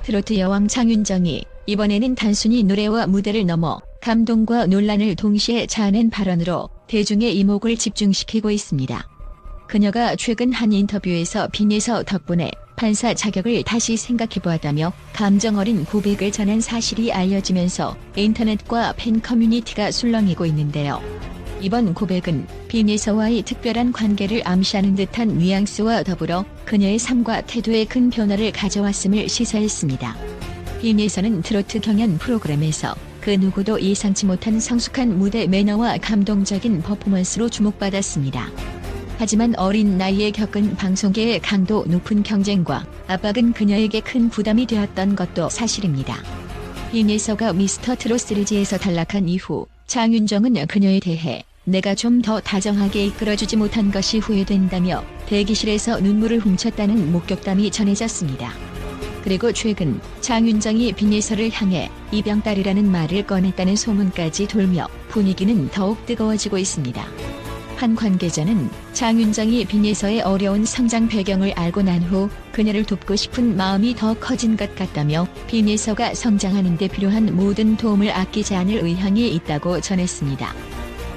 트로트 여왕 장윤정이 이번에는 단순히 노래와 무대를 넘어 감동과 논란을 동시에 자아낸 발언으로 대중의 이목을 집중시키고 있습니다. 그녀가 최근 한 인터뷰에서 빈예서 덕분에 판사 자격을 다시 생각해보았다며 감정 어린 고백을 전한 사실이 알려지면서 인터넷과 팬 커뮤니티가 술렁이고 있는데요. 이번 고백은 빈예서와의 특별한 관계를 암시하는 듯한 뉘앙스와 더불어 그녀의 삶과 태도에 큰 변화를 가져왔음을 시사했습니다. 빈예서는 트로트 경연 프로그램에서 그 누구도 예상치 못한 성숙한 무대 매너와 감동적인 퍼포먼스로 주목받았습니다. 하지만 어린 나이에 겪은 방송계의 강도 높은 경쟁과 압박은 그녀에게 큰 부담이 되었던 것도 사실입니다. 빈예서가 미스터 트롯 시리즈에서 탈락한 이후 장윤정은 그녀에 대해 내가 좀 더 다정하게 이끌어주지 못한 것이 후회된다며 대기실에서 눈물을 훔쳤다는 목격담이 전해졌습니다. 그리고 최근 장윤정이 빈예서를 향해 이병딸이라는 말을 꺼냈다는 소문까지 돌며 분위기는 더욱 뜨거워지고 있습니다. 한 관계자는 장윤정이 빈예서의 어려운 성장 배경을 알고 난 후 그녀를 돕고 싶은 마음이 더 커진 것 같다며 빈예서가 성장하는 데 필요한 모든 도움을 아끼지 않을 의향이 있다고 전했습니다.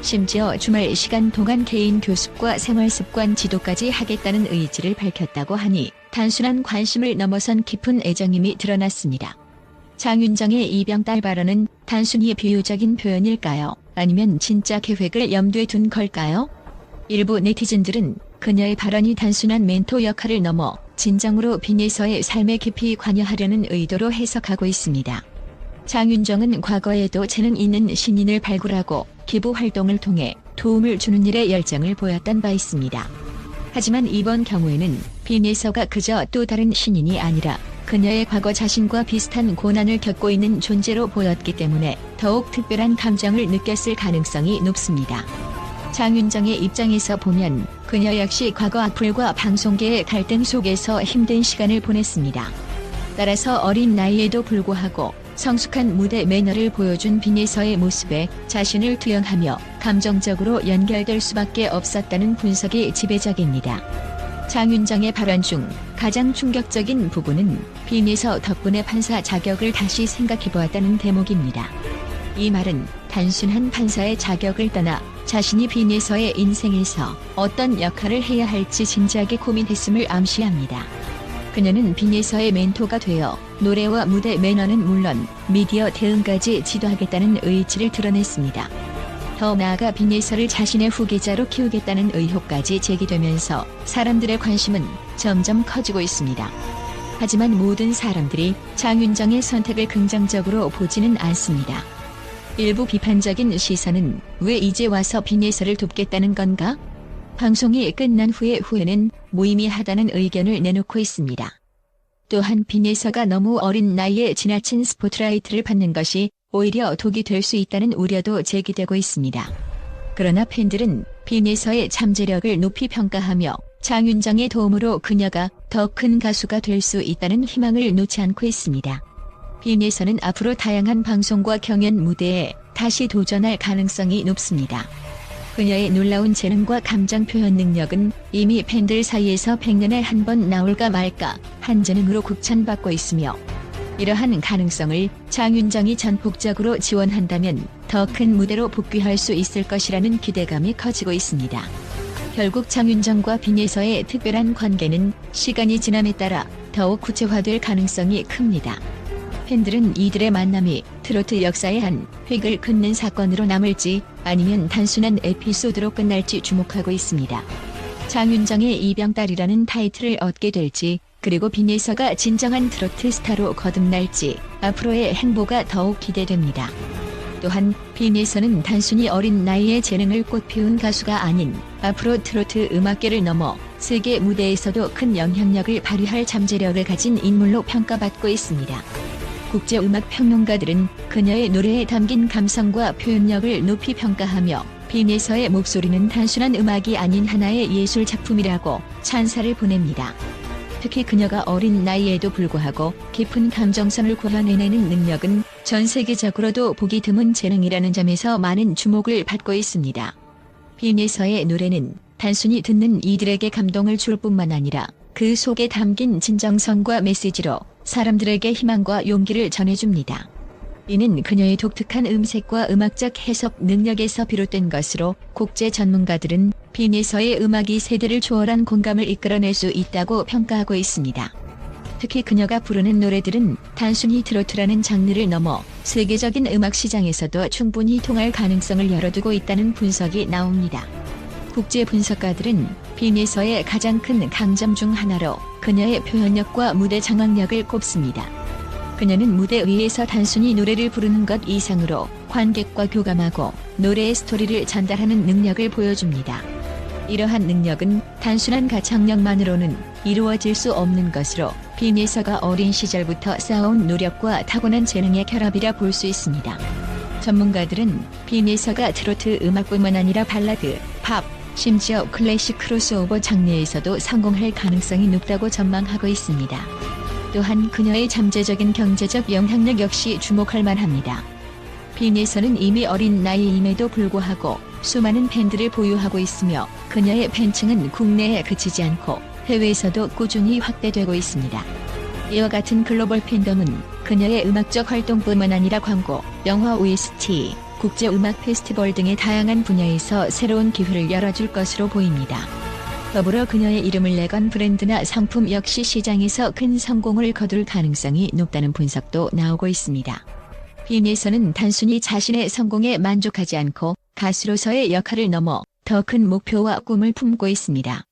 심지어 주말 시간 동안 개인 교습과 생활습관 지도까지 하겠다는 의지를 밝혔다고 하니 단순한 관심을 넘어선 깊은 애정임이 드러났습니다. 장윤정의 이병딸 발언은 단순히 비유적인 표현일까요? 아니면 진짜 계획을 염두에 둔 걸까요? 일부 네티즌들은 그녀의 발언이 단순한 멘토 역할을 넘어 진정으로 빈예서의 삶에 깊이 관여하려는 의도로 해석하고 있습니다. 장윤정은 과거에도 재능 있는 신인을 발굴하고 기부 활동을 통해 도움을 주는 일에 열정을 보였던 바 있습니다. 하지만 이번 경우에는 빈예서가 그저 또 다른 신인이 아니라 그녀의 과거 자신과 비슷한 고난을 겪고 있는 존재로 보였기 때문에 더욱 특별한 감정을 느꼈을 가능성이 높습니다. 장윤정의 입장에서 보면 그녀 역시 과거 악플과 방송계의 갈등 속에서 힘든 시간을 보냈습니다. 따라서 어린 나이에도 불구하고 성숙한 무대 매너를 보여준 빈예서의 모습에 자신을 투영하며 감정적으로 연결될 수밖에 없었다는 분석이 지배적입니다. 장윤정의 발언 중 가장 충격적인 부분은 빈예서 덕분에 판사 자격을 다시 생각해보았다는 대목입니다. 이 말은 단순한 판사의 자격을 떠나 자신이 빈예서의 인생에서 어떤 역할을 해야 할지 진지하게 고민했음을 암시합니다. 그녀는 빈예서의 멘토가 되어 노래와 무대 매너는 물론 미디어 대응까지 지도하겠다는 의지를 드러냈습니다. 더 나아가 빈예서를 자신의 후계자로 키우겠다는 의혹까지 제기되면서 사람들의 관심은 점점 커지고 있습니다. 하지만 모든 사람들이 장윤정의 선택을 긍정적으로 보지는 않습니다. 일부 비판적인 시선은 왜 이제 와서 빈예서를 돕겠다는 건가? 방송이 끝난 후에는 무의미하다는 의견을 내놓고 있습니다. 또한 빈예서가 너무 어린 나이에 지나친 스포트라이트를 받는 것이 오히려 독이 될 수 있다는 우려도 제기되고 있습니다. 그러나 팬들은 빈예서의 잠재력을 높이 평가하며 장윤정의 도움으로 그녀가 더 큰 가수가 될 수 있다는 희망을 놓지 않고 있습니다. 빈예서는 앞으로 다양한 방송과 경연 무대에 다시 도전할 가능성이 높습니다. 그녀의 놀라운 재능과 감정 표현 능력은 이미 팬들 사이에서 100년에 한 번 나올까 말까 한 재능으로 극찬받고 있으며 이러한 가능성을 장윤정이 전폭적으로 지원한다면 더 큰 무대로 복귀할 수 있을 것이라는 기대감이 커지고 있습니다. 결국 장윤정과 빈예서의 특별한 관계는 시간이 지남에 따라 더욱 구체화될 가능성이 큽니다. 팬들은 이들의 만남이 트로트 역사의 한 획을 긋는 사건으로 남을지 아니면 단순한 에피소드로 끝날지 주목하고 있습니다. 장윤정의 이병딸이라는 타이틀을 얻게 될지 그리고 빈예서가 진정한 트로트 스타로 거듭날지 앞으로의 행보가 더욱 기대됩니다. 또한 빈예서는 단순히 어린 나이에 재능을 꽃피운 가수가 아닌 앞으로 트로트 음악계를 넘어 세계 무대에서도 큰 영향력을 발휘할 잠재력을 가진 인물로 평가받고 있습니다. 국제음악 평론가들은 그녀의 노래에 담긴 감성과 표현력을 높이 평가하며 빈예서의 목소리는 단순한 음악이 아닌 하나의 예술 작품이라고 찬사를 보냅니다. 특히 그녀가 어린 나이에도 불구하고 깊은 감정선을 구현해내는 능력은 전 세계적으로도 보기 드문 재능이라는 점에서 많은 주목을 받고 있습니다. 빈예서의 노래는 단순히 듣는 이들에게 감동을 줄 뿐만 아니라 그 속에 담긴 진정성과 메시지로 사람들에게 희망과 용기를 전해줍니다. 이는 그녀의 독특한 음색과 음악적 해석 능력에서 비롯된 것으로 국제 전문가들은 빈에서의 음악이 세대를 초월한 공감을 이끌어낼 수 있다고 평가하고 있습니다. 특히 그녀가 부르는 노래들은 단순히 트로트라는 장르를 넘어 세계적인 음악 시장에서도 충분히 통할 가능성을 열어두고 있다는 분석이 나옵니다. 국제 분석가들은 빈에서의 가장 큰 강점 중 하나로 그녀의 표현력과 무대 장악력을 꼽습니다. 그녀는 무대 위에서 단순히 노래를 부르는 것 이상으로 관객과 교감하고 노래의 스토리를 전달하는 능력을 보여줍니다. 이러한 능력은 단순한 가창력만으로는 이루어질 수 없는 것으로 빈에서가 어린 시절부터 쌓아온 노력과 타고난 재능의 결합이라 볼 수 있습니다. 전문가들은 빈에서가 트로트 음악뿐만 아니라 발라드, 팝, 심지어 클래식 크로스오버 장르에서도 성공할 가능성이 높다고 전망하고 있습니다. 또한 그녀의 잠재적인 경제적 영향력 역시 주목할 만합니다. 빈에서는 이미 어린 나이임에도 불구하고 수많은 팬들을 보유하고 있으며 그녀의 팬층은 국내에 그치지 않고 해외에서도 꾸준히 확대되고 있습니다. 이와 같은 글로벌 팬덤은 그녀의 음악적 활동뿐만 아니라 광고, 영화 OST, 국제음악 페스티벌 등의 다양한 분야에서 새로운 기회를 열어줄 것으로 보입니다. 더불어 그녀의 이름을 내건 브랜드나 상품 역시 시장에서 큰 성공을 거둘 가능성이 높다는 분석도 나오고 있습니다. 빈에서는 단순히 자신의 성공에 만족하지 않고 가수로서의 역할을 넘어 더 큰 목표와 꿈을 품고 있습니다.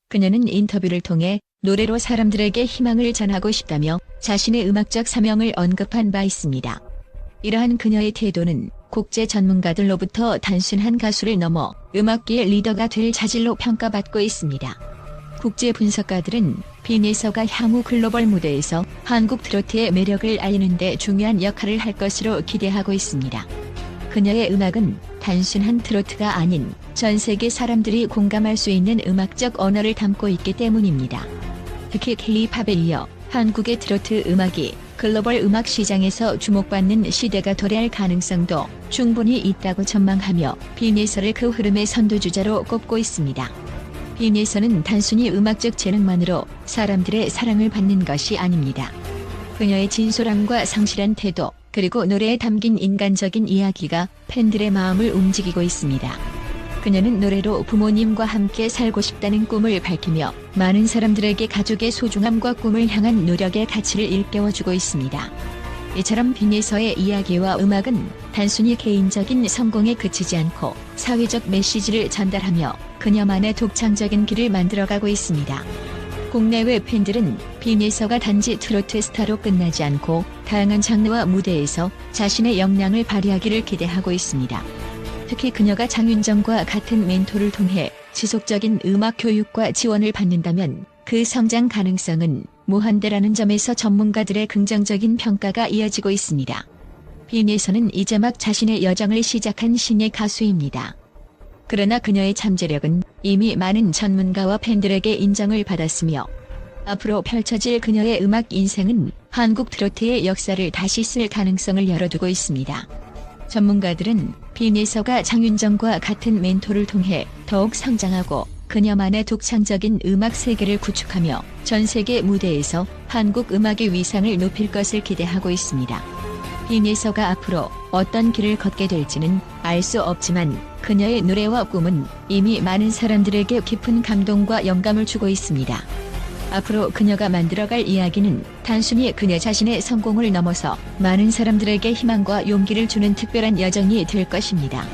그녀는 인터뷰를 통해 노래로 사람들에게 희망을 전하고 싶다며 자신의 음악적 사명을 언급한 바 있습니다. 이러한 그녀의 태도는 국제 전문가들로부터 단순한 가수를 넘어 음악계의 리더가 될 자질로 평가받고 있습니다. 국제 분석가들은 빈에서가 향후 글로벌 무대에서 한국 트로트의 매력을 알리는 데 중요한 역할을 할 것으로 기대하고 있습니다. 그녀의 음악은 단순한 트로트가 아닌 전 세계 사람들이 공감할 수 있는 음악적 언어를 담고 있기 때문입니다. 특히 K-팝에 이어 한국의 트로트 음악이 글로벌 음악 시장에서 주목받는 시대가 도래할 가능성도 충분히 있다고 전망하며 빈에서를 그 흐름의 선두주자로 꼽고 있습니다. 빈에서는 단순히 음악적 재능만으로 사람들의 사랑을 받는 것이 아닙니다. 그녀의 진솔함과 성실한 태도, 그리고 노래에 담긴 인간적인 이야기가 팬들의 마음을 움직이고 있습니다. 그녀는 노래로 부모님과 함께 살고 싶다는 꿈을 밝히며 많은 사람들에게 가족의 소중함과 꿈을 향한 노력의 가치를 일깨워주고 있습니다. 이처럼 빈에서의 이야기와 음악은 단순히 개인적인 성공에 그치지 않고 사회적 메시지를 전달하며 그녀만의 독창적인 길을 만들어가고 있습니다. 국내외 팬들은 빈에서가 단지 트로트 스타로 끝나지 않고 다양한 장르와 무대에서 자신의 역량을 발휘하기를 기대하고 있습니다. 특히 그녀가 장윤정과 같은 멘토를 통해 지속적인 음악 교육과 지원을 받는다면 그 성장 가능성은 무한대라는 점에서 전문가들의 긍정적인 평가가 이어지고 있습니다. 빈에서는 이제 막 자신의 여정을 시작한 신예 가수입니다. 그러나 그녀의 잠재력은 이미 많은 전문가와 팬들에게 인정을 받았으며 앞으로 펼쳐질 그녀의 음악 인생은 한국 트로트의 역사를 다시 쓸 가능성을 열어두고 있습니다. 전문가들은 빈에서가 장윤정과 같은 멘토를 통해 더욱 성장하고 그녀만의 독창적인 음악 세계를 구축하며 전 세계 무대에서 한국 음악의 위상을 높일 것을 기대하고 있습니다. 빈에서가 앞으로 어떤 길을 걷게 될지는 알 수 없지만 그녀의 노래와 꿈은 이미 많은 사람들에게 깊은 감동과 영감을 주고 있습니다. 앞으로 그녀가 만들어갈 이야기는 단순히 그녀 자신의 성공을 넘어서 많은 사람들에게 희망과 용기를 주는 특별한 여정이 될 것입니다.